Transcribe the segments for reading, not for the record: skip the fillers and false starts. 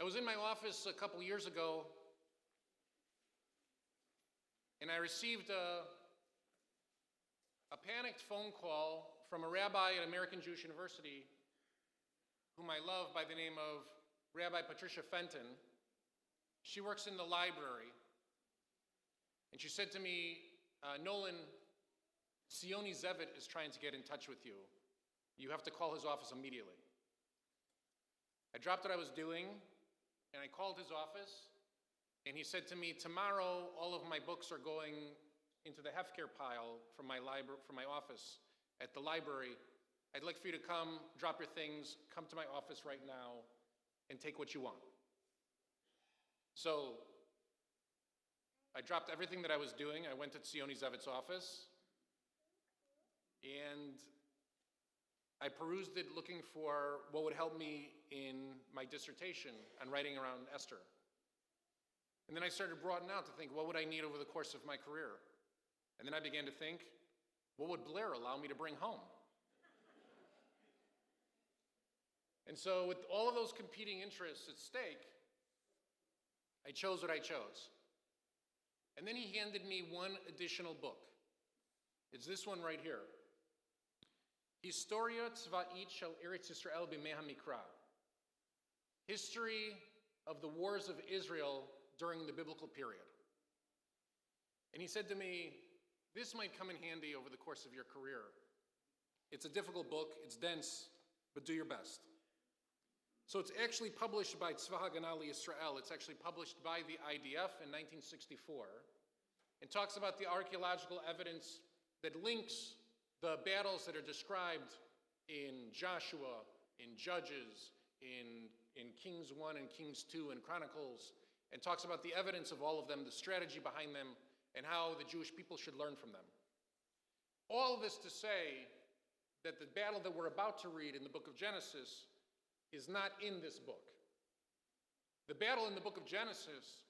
I was in my office a couple years ago, and I received a panicked phone call from a rabbi at American Jewish University, whom I love, by the name of Rabbi Patricia Fenton. She works in the library, and she said to me, Nolan, Sioni Zevit is trying to get in touch with you. You have to call his office immediately. I dropped what I was doing, and I called his office, and he said to me, tomorrow all of my books are going into the hefker pile from my office at the library. I'd like for you to come, drop your things, come to my office right now, and take what you want. So I dropped everything that I was doing. I went to Sioni Zevit's office, and I perused it looking for what would help me in my dissertation on writing around Esther. And then I started broadening out to think, what would I need over the course of my career? And then I began to think, what would Blair allow me to bring home? And so with all of those competing interests at stake, I chose what I chose. And then he handed me one additional book. It's this one right here. Historia Tzva'it Shel Eretz Yisrael B'mei HaMikra. History of the wars of Israel during the biblical period. And he said to me, this might come in handy over the course of your career. It's a difficult book, it's dense, but do your best. So it's actually published by Tzva Haganah Yisrael. It's actually published by the IDF in 1964. It talks about the archaeological evidence that links the battles that are described in Joshua, in Judges, in Kings 1 and Kings 2 and Chronicles, and talks about the evidence of all of them, the strategy behind them, and how the Jewish people should learn from them. All of this to say that the battle that we're about to read in the book of Genesis is not in this book. The battle in the book of Genesis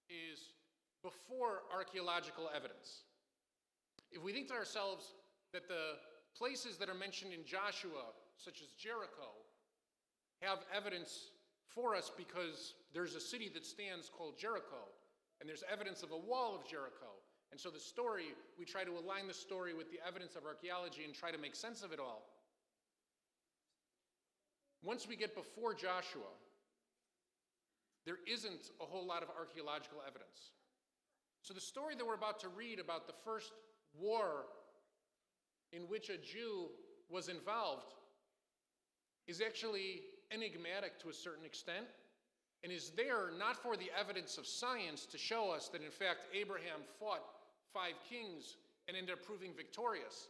is before archaeological evidence. If we think to ourselves that the places that are mentioned in Joshua, such as Jericho, have evidence for us because there's a city that stands called Jericho, and there's evidence of a wall of Jericho. And so the story, we try to align the story with the evidence of archaeology and try to make sense of it all. Once we get before Joshua, there isn't a whole lot of archaeological evidence. So the story that we're about to read about the first war in which a Jew was involved is actually enigmatic to a certain extent, and is there not for the evidence of science to show us that in fact Abraham fought 5 kings and ended up proving victorious,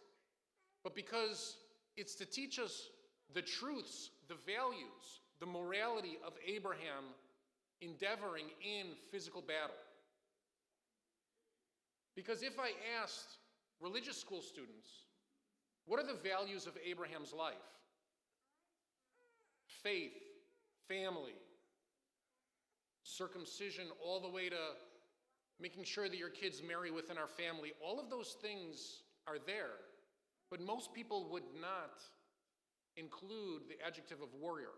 but because it's to teach us the truths, the values, the morality of Abraham endeavoring in physical battle. Because if I asked religious school students, what are the values of Abraham's life? Faith, family, circumcision, all the way to making sure that your kids marry within our family. All of those things are there, but most people would not include the adjective of warrior.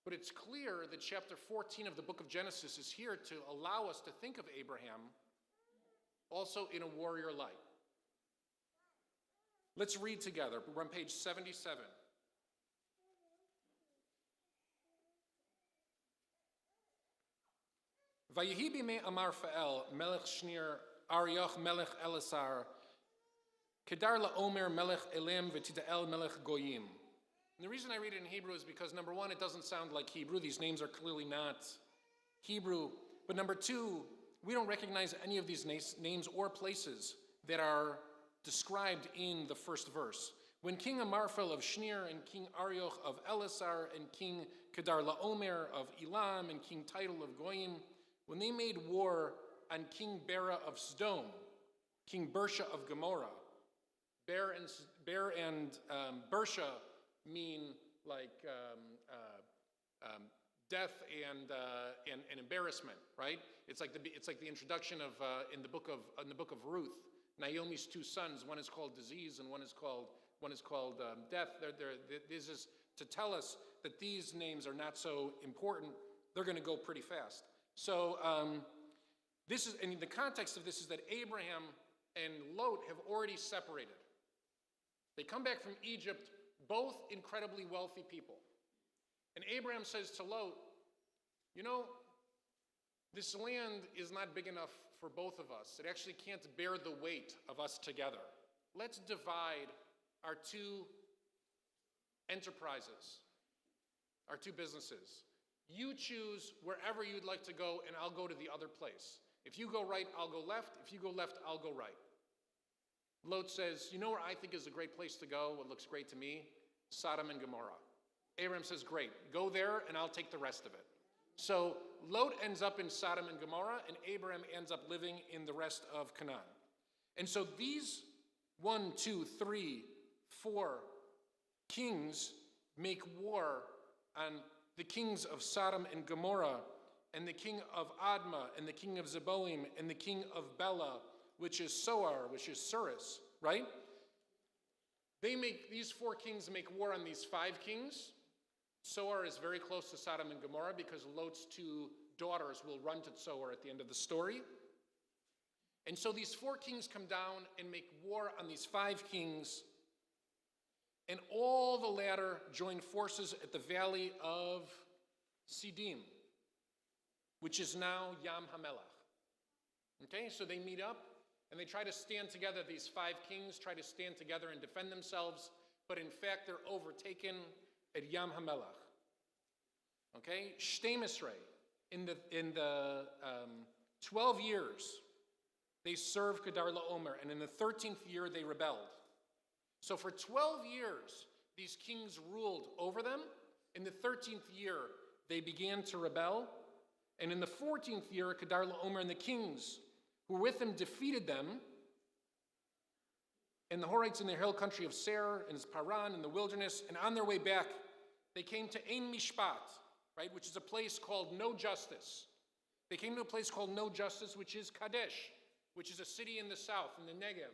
But it's clear that chapter 14 of the book of Genesis is here to allow us to think of Abraham also in a warrior light. Let's read together. We're on page 77. Vayehi b'mei Amar Fa'el, Melech Shnir, Arioch Melech Elasar, Kedar la'omer Melech Elam v'tida'el Melech Goyim. And the reason I read it in Hebrew is because, number one, it doesn't sound like Hebrew. These names are clearly not Hebrew. But number two, we don't recognize any of these names or places that are described in the first verse. When King Amarphel of Shnir and King Arioch of Elasar and King Kedar Laomer of Elam and King Tidal of Goyim, when they made war on King Bera of Sodom, King Bersha of Gomorrah, Ber and Bersha mean like death and embarrassment, right? It's like the introduction of in the book of Ruth. Naomi's 2 sons, one is called disease and one is called death. to tell us that these names are not so important, they're going to go pretty fast. So this is, and the context of this is that Abraham and Lot have already separated. They come back from Egypt, both incredibly wealthy people. And Abraham says to Lot, you know, this land is not big enough for both of us. It actually can't bear the weight of us together. Let's divide our two enterprises, our two businesses. You choose wherever you'd like to go, and I'll go to the other place. If you go right, I'll go left. If you go left, I'll go right. Lot says, you know where I think is a great place to go, what looks great to me? Sodom and Gomorrah. Abraham says, great, go there, and I'll take the rest of it. So Lot ends up in Sodom and Gomorrah, and Abraham ends up living in the rest of Canaan. And so these 1, 2, 3, 4 kings make war on the kings of Sodom and Gomorrah, and the king of Admah, and the king of Zeboim, and the king of Bela, which is Soar, which is Suris, right? These 4 kings make war on these 5 kings. Soar is very close to Sodom and Gomorrah because Lot's 2 daughters will run to Soar at the end of the story. And so these 4 kings come down and make war on these 5 kings, and all the latter join forces at the valley of Siddim, which is now Yam HaMelech. Okay, so they meet up and they try to stand together. These 5 kings try to stand together and defend themselves, but in fact they're overtaken at Yam HaMelech. Okay, Shtei Misrei, in the 12 years, they served Kedar Laomer, and in the 13th year they rebelled. So for 12 years, these kings ruled over them. In the 13th year, they began to rebel. And in the 14th year, Kedar Laomer and the kings who were with him defeated them. And the Horites in their hill country of Seir and Paran in the wilderness. And on their way back, they came to Ein Mishpat, right, which is a place called No Justice. They came to a place called No Justice, which is Kadesh, which is a city in the south, in the Negev,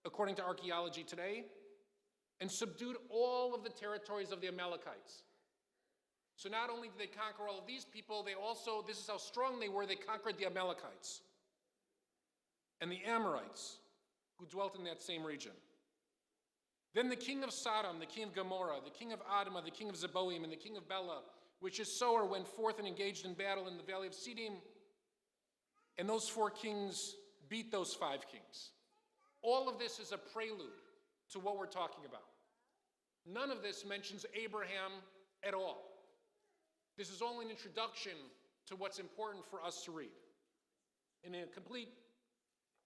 according to archaeology today, and subdued all of the territories of the Amalekites. So not only did they conquer all of these people, they also, this is how strong they were, they conquered the Amalekites and the Amorites who dwelt in that same region. Then the king of Sodom, the king of Gomorrah, the king of Admah, the king of Zeboim, and the king of Bela, which is Soar, went forth and engaged in battle in the valley of Siddim. And those 4 kings beat those 5 kings. All of this is a prelude to what we're talking about. None of this mentions Abraham at all. This is only an introduction to what's important for us to read. And in a complete,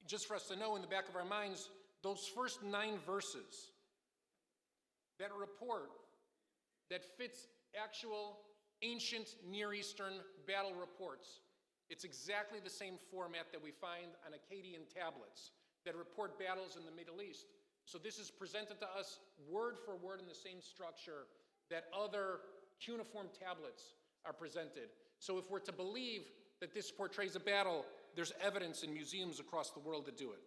just for us to know in the back of our minds, those first 9 verses that report, that fits actual ancient Near Eastern battle reports. It's exactly the same format that we find on Akkadian tablets that report battles in the Middle East. So this is presented to us word for word in the same structure that other cuneiform tablets are presented. So if we're to believe that this portrays a battle, there's evidence in museums across the world that do it.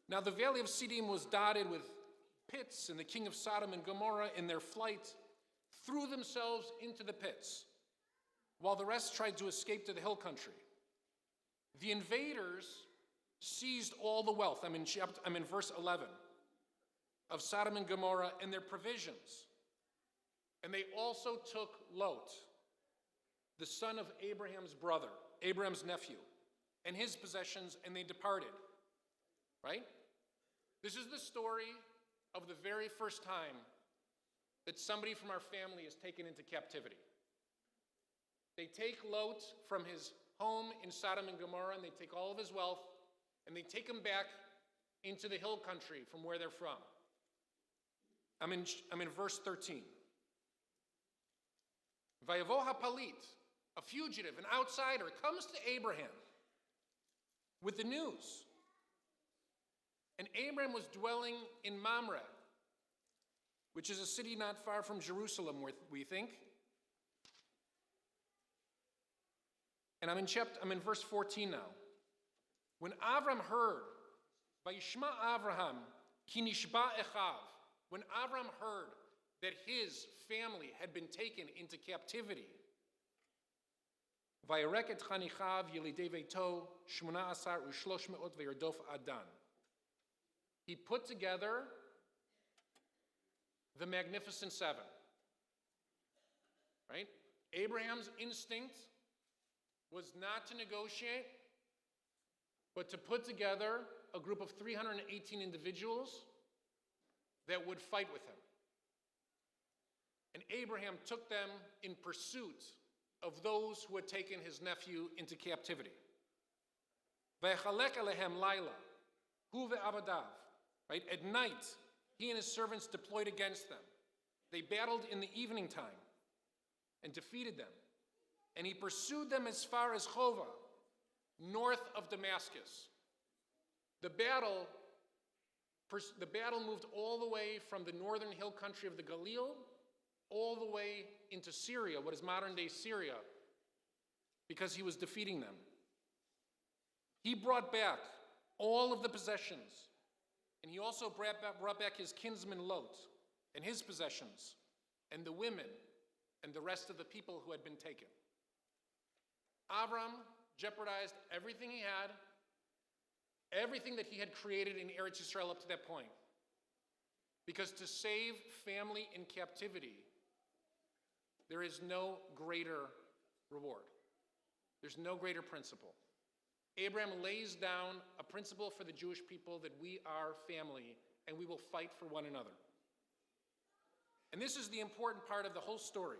Now the valley of Siddim was dotted with pits, and the king of Sodom and Gomorrah in their flight threw themselves into the pits, while the rest tried to escape to the hill country. The invaders seized all the wealth, I'm in verse 11, of Sodom and Gomorrah and their provisions. And they also took Lot, the son of Abraham's brother, Abraham's nephew, and his possessions, and they departed. Right? This is the story of the very first time that somebody from our family is taken into captivity. They take Lot from his home in Sodom and Gomorrah, and they take all of his wealth, and they take him back into the hill country from where they're from. I'm in verse 13. Vayavo hapalit, a fugitive, an outsider, comes to Abraham with the news. And Abraham was dwelling in Mamre, which is a city not far from Jerusalem, we think. And I'm in verse 14 now. When Avram heard, Vayishma Avraham, ki nishba echav, when Avram heard that his family had been taken into captivity. Vayarek et chanichav yelidei veito 18,300 v'yardof adan. He put together the Magnificent Seven. Right? Abraham's instinct was not to negotiate, but to put together a group of 318 individuals that would fight with him. And Abraham took them in pursuit of those who had taken his nephew into captivity. Vayechalek alehem laila, hu ve'avadav. Right? At night, he and his servants deployed against them. They battled in the evening time and defeated them. And he pursued them as far as Chova, north of Damascus. The battle moved all the way from the northern hill country of the Galil all the way into Syria, what is modern-day Syria, because he was defeating them. He brought back all of the possessions, and he also brought back his kinsman Lot and his possessions, and the women, and the rest of the people who had been taken. Avram jeopardized everything he had, everything that he had created in Eretz Yisrael up to that point. Because to save family in captivity, there is no greater reward. There's no greater principle. Abraham lays down a principle for the Jewish people that we are family and we will fight for one another. And this is the important part of the whole story.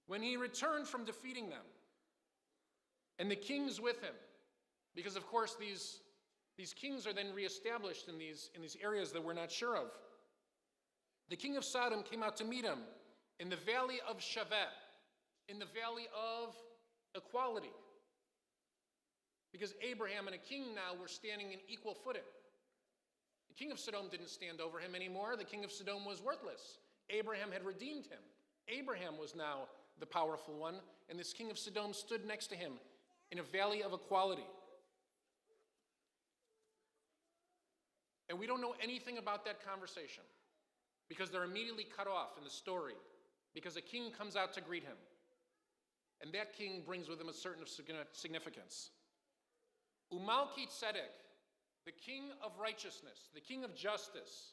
When he returned from defeating them, and the kings with him, because of course these kings are then reestablished in these areas that we're not sure of. The king of Sodom came out to meet him in the valley of Shabbat, in the valley of equality. Because Abraham and a king now were standing in equal footing. The king of Sodom didn't stand over him anymore. The king of Sodom was worthless. Abraham had redeemed him. Abraham was now the powerful one, and this king of Sodom stood next to him in a valley of equality. And we don't know anything about that conversation because they're immediately cut off in the story because a king comes out to greet him. And that king brings with him a certain significance. Umalki Tzedek, the king of righteousness, the king of justice.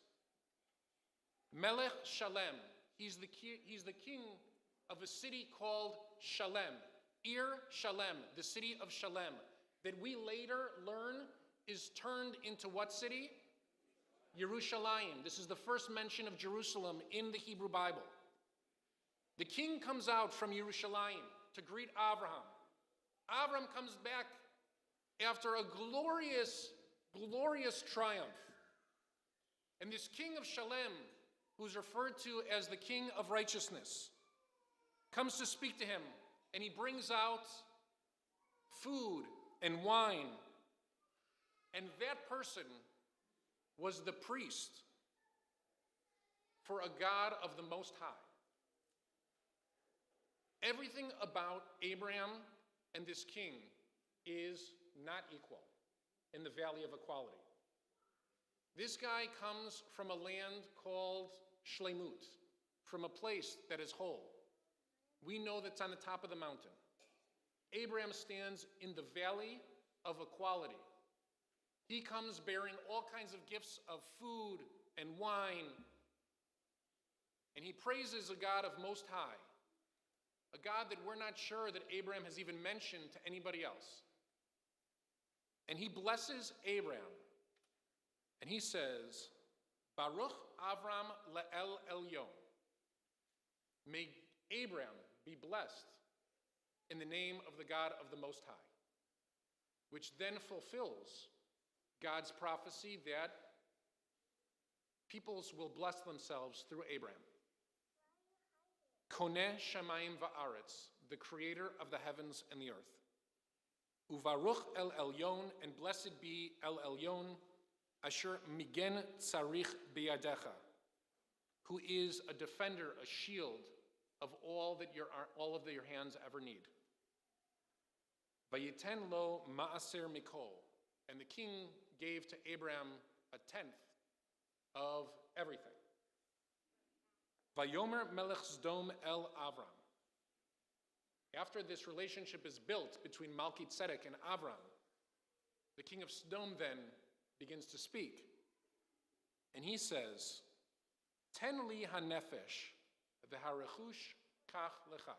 Melech Shalem, he's the king of a city called Shalem. Shalem, the city of Shalem, that we later learn is turned into what city? Yerushalayim. This is the first mention of Jerusalem in the Hebrew Bible. The king comes out from Yerushalayim to greet Abraham. Abraham comes back after a glorious, glorious triumph. And this king of Shalem, who's referred to as the king of righteousness, comes to speak to him. And he brings out food and wine. And that person was the priest for a God of the Most High. Everything about Abraham and this king is not equal in the Valley of Equality. This guy comes from a land called Shlemut, from a place that is whole. We know that's on the top of the mountain. Abraham stands in the valley of equality. He comes bearing all kinds of gifts of food and wine. And he praises a God of Most High, a God that we're not sure that Abraham has even mentioned to anybody else. And he blesses Abraham. And he says, Baruch Avram le'el elyon. May Abraham be blessed in the name of the God of the Most High, which then fulfills God's prophecy that peoples will bless themselves through Abraham. Koneh shamayim va'aretz, the creator of the heavens and the earth. Uvaruch el elyon, and blessed be el elyon, asher migen tzarich biyadecha, who is a defender, a shield of all that your hands ever need. Vayiten lo ma'aser mikol, and the king gave to Abraham a tenth of everything. Vayomer melech Sdom el Avram. After this relationship is built between Melchizedek and Avram, the king of Sodom then begins to speak. And he says, Ten li hanefesh v'harechush kach lecha.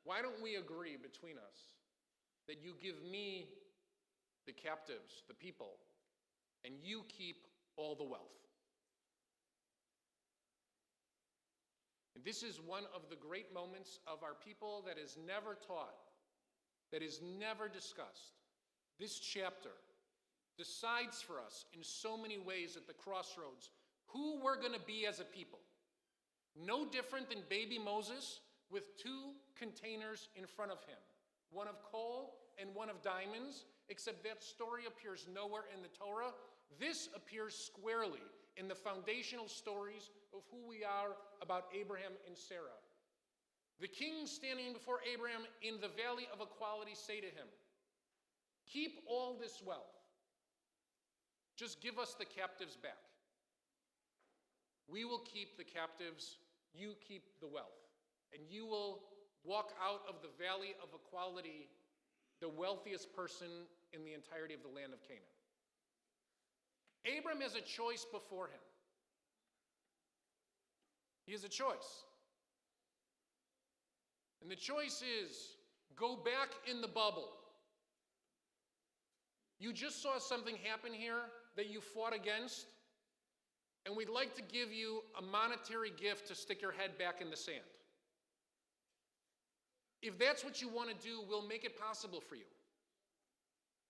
Why don't we agree between us that you give me the captives, the people, and you keep all the wealth? And this is one of the great moments of our people that is never taught, that is never discussed. This chapter decides for us in so many ways at the crossroads who we're going to be as a people. No different than baby Moses with two containers in front of him, one of coal and one of diamonds, except that story appears nowhere in the Torah. This appears squarely in the foundational stories of who we are about Abraham and Sarah. The kings standing before Abraham in the valley of equality say to him, keep all this wealth. Just give us the captives back. We will keep the captives, you keep the wealth. And you will walk out of the valley of equality the wealthiest person in the entirety of the land of Canaan. Abram has a choice before him. He has a choice. And the choice is, go back in the bubble. You just saw something happen here that you fought against, and we'd like to give you a monetary gift to stick your head back in the sand. If that's what you want to do, we'll make it possible for you.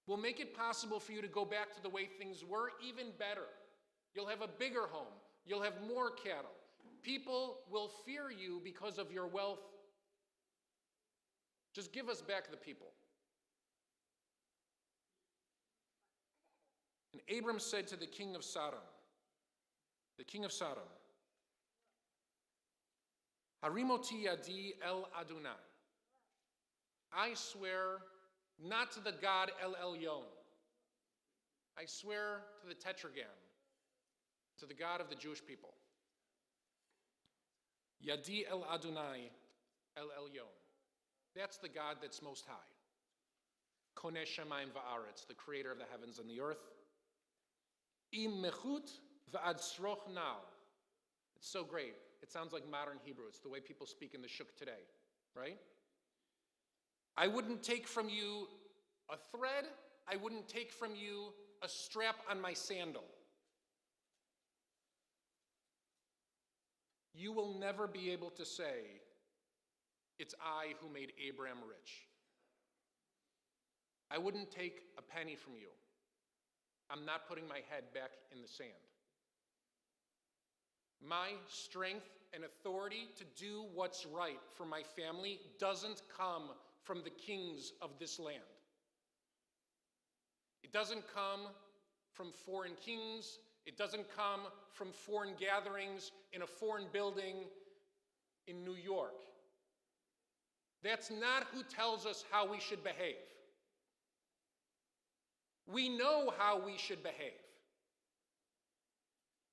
We'll make it possible for you to go back to the way things were, even better. You'll have a bigger home. You'll have more cattle. People will fear you because of your wealth. Just give us back the people. And Abram said to the king of Sodom, Harimoti yadi el Adonai. I swear not to the God El Elyon. I swear to the Tetragrammaton, to the God of the Jewish people. Yadi El Adonai El Elyon. That's the God that's most high. Koneh Shemayim va'aretz, the creator of the heavens and the earth. Im mechut va'ad sroch now. It's so great. It sounds like modern Hebrew. It's the way people speak in the shuk today, right? I wouldn't take from you a thread. I wouldn't take from you a strap on my sandal. You will never be able to say, it's I who made Abraham rich. I wouldn't take a penny from you. I'm not putting my head back in the sand. My strength and authority to do what's right for my family doesn't come from the kings of this land. It doesn't come from foreign kings. It doesn't come from foreign gatherings in a foreign building in New York. That's not who tells us how we should behave. We know how we should behave.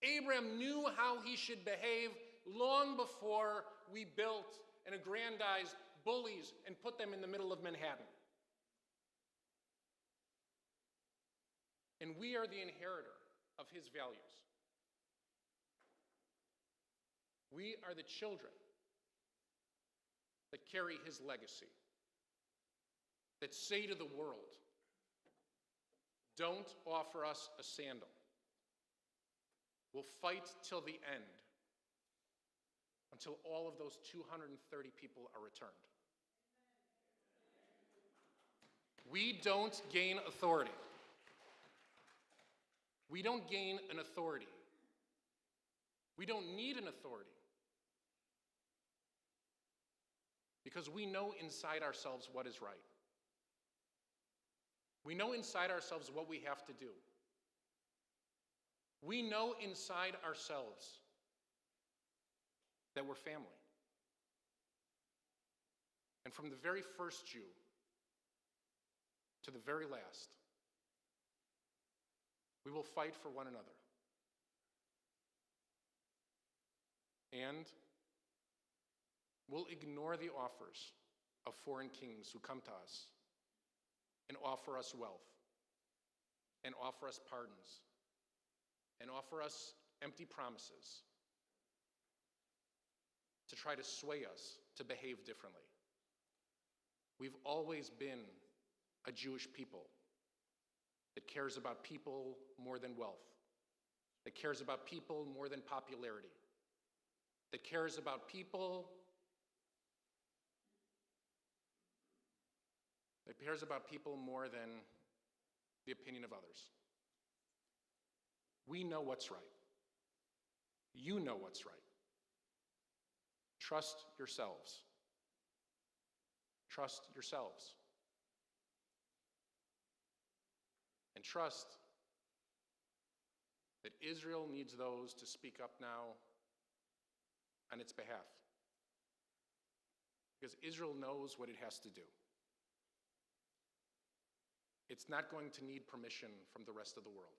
Abraham knew how he should behave long before we built and aggrandized bullies and put them in the middle of Manhattan. And we are the inheritor of his values. We are the children that carry his legacy, that say to the world, don't offer us a sandal. We'll fight till the end, until all of those 230 people are returned. We don't gain authority. We don't gain an authority. We don't need an authority. Because we know inside ourselves what is right. We know inside ourselves what we have to do. We know inside ourselves that we're family. And from the very first Jew to the very last, we will fight for one another. And we'll ignore the offers of foreign kings who come to us and offer us wealth, and offer us pardons, and offer us empty promises to try to sway us to behave differently. We've always been a Jewish people that cares about people more than wealth, that cares about people more than popularity, that cares about people, more than the opinion of others. We know what's right. You know what's right. Trust yourselves. Trust yourselves. And trust that Israel needs those to speak up now on its behalf. Because Israel knows what it has to do. It's not going to need permission from the rest of the world.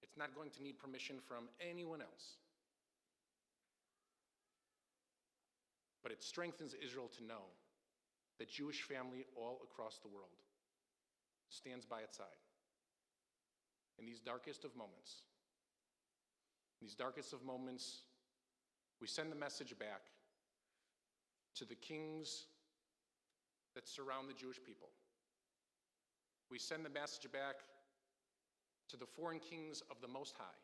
It's not going to need permission from anyone else. But it strengthens Israel to know that Jewish family all across the world stands by its side. In these darkest of moments, we send the message back to the kings that surround the Jewish people. We send the message back to the foreign kings of the Most High,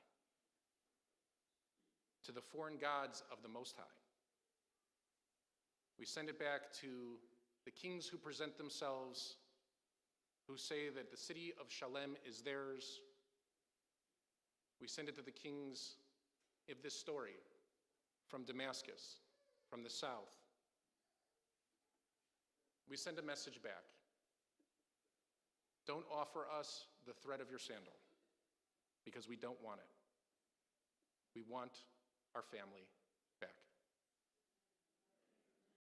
to the foreign gods of the Most High. We send it back to the kings who present themselves, who say that the city of Shalem is theirs. We send it to the kings of this story from Damascus, from the south. We send a message back. Don't offer us the thread of your sandal, because we don't want it. We want our family